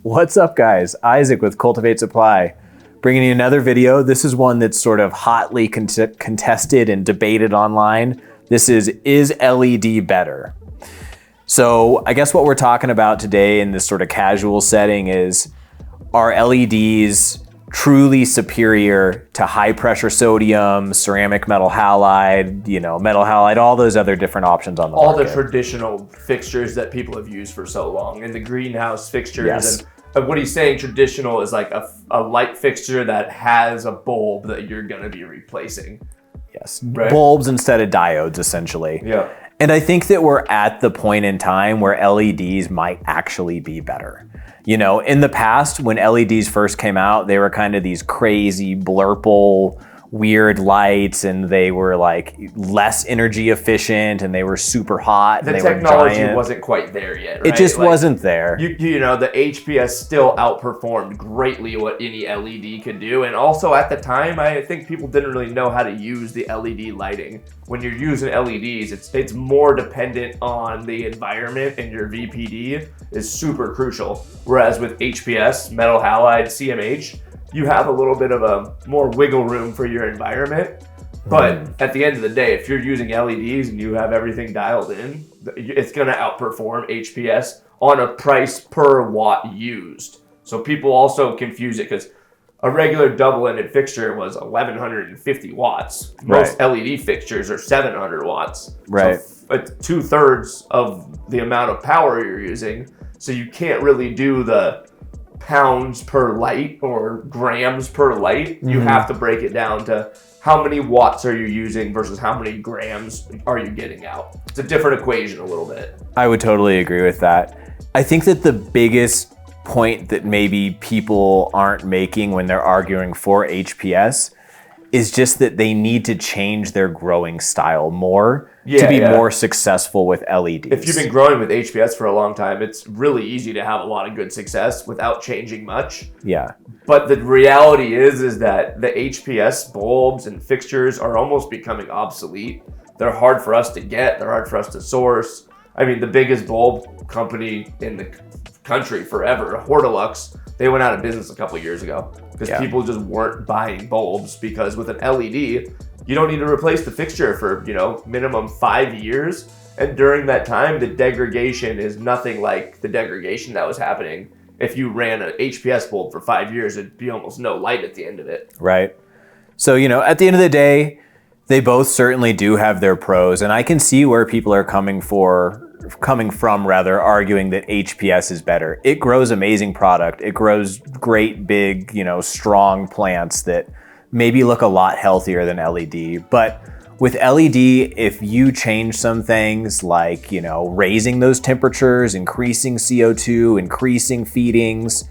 What's up, guys? Isaac with Cultivate Supply, bringing you another video. This is one that's sort of hotly contested and debated online. This is LED better? So I guess what we're talking about today in this sort of casual setting is, are LEDs truly superior to high pressure sodium, ceramic metal halide, metal halide, all those other different options on the market? All the traditional fixtures that people have used for so long, and the greenhouse fixtures. Yes. And what he's saying traditional is like a light fixture that has a bulb that you're going to be replacing. Yes, right? Bulbs instead of diodes, essentially. Yeah. And I think that we're at the point in time where LEDs might actually be better. In the past, when LEDs first came out, they were kind of these crazy, blurple, weird lights, and they were like less energy efficient, and they were super hot. The and they technology were giant. wasn't quite there yet, right? It just wasn't there. The HPS still outperformed greatly what any LED could do. And also at the time, I think people didn't really know how to use the LED lighting. When you're using LEDs, it's more dependent on the environment, and your VPD is super crucial. Whereas with HPS, metal halide, CMH, you have a little bit of a more wiggle room for your environment. But at the end of the day, if you're using LEDs and you have everything dialed in, it's going to outperform HPS on a price per watt used. So people also confuse it because a regular double-ended fixture was 1,150 watts. Most LED fixtures are 700 watts. Right. So it's 2/3 of the amount of power you're using. So you can't really do the pounds per light or grams per light. You have to break it down to how many watts are you using versus how many grams are you getting out. It's a different equation a little bit. I would totally agree with that. I think that the biggest point that maybe people aren't making when they're arguing for HPS is just that they need to change their growing style more to be more successful with LEDs. If you've been growing with HPS for a long time, it's really easy to have a lot of good success without changing much. Yeah. But the reality is that the HPS bulbs and fixtures are almost becoming obsolete. They're hard for us to get. They're hard for us to source. I mean, the biggest bulb company in the country forever, Hortilux, they went out of business a couple of years ago because people just weren't buying bulbs, because with an LED, you don't need to replace the fixture for, minimum 5 years. And during that time, the degradation is nothing like the degradation that was happening. If you ran an HPS bulb for 5 years, it'd be almost no light at the end of it. Right. So, at the end of the day, they both certainly do have their pros, and I can see where people are coming from arguing that HPS is better. It grows amazing product. It grows great, big, strong plants that maybe look a lot healthier than LED. But with LED, if you change some things like, raising those temperatures, increasing CO2, increasing feedings,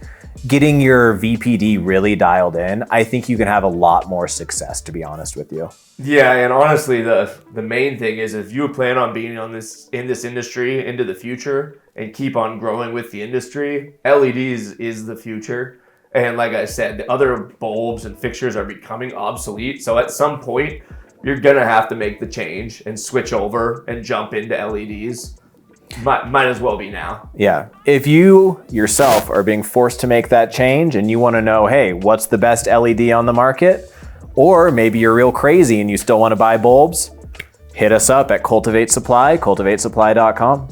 getting your VPD really dialed in, I think you can have a lot more success, to be honest with you. Yeah, and honestly, the main thing is, if you plan on being in this industry into the future and keep on growing with the industry, LEDs is the future. And like I said, the other bulbs and fixtures are becoming obsolete. So at some point, you're gonna have to make the change and switch over and jump into LEDs. Might as well be now. Yeah. If you yourself are being forced to make that change and you want to know, hey, what's the best LED on the market? Or maybe you're real crazy and you still want to buy bulbs, hit us up at Cultivate Supply, cultivatesupply.com.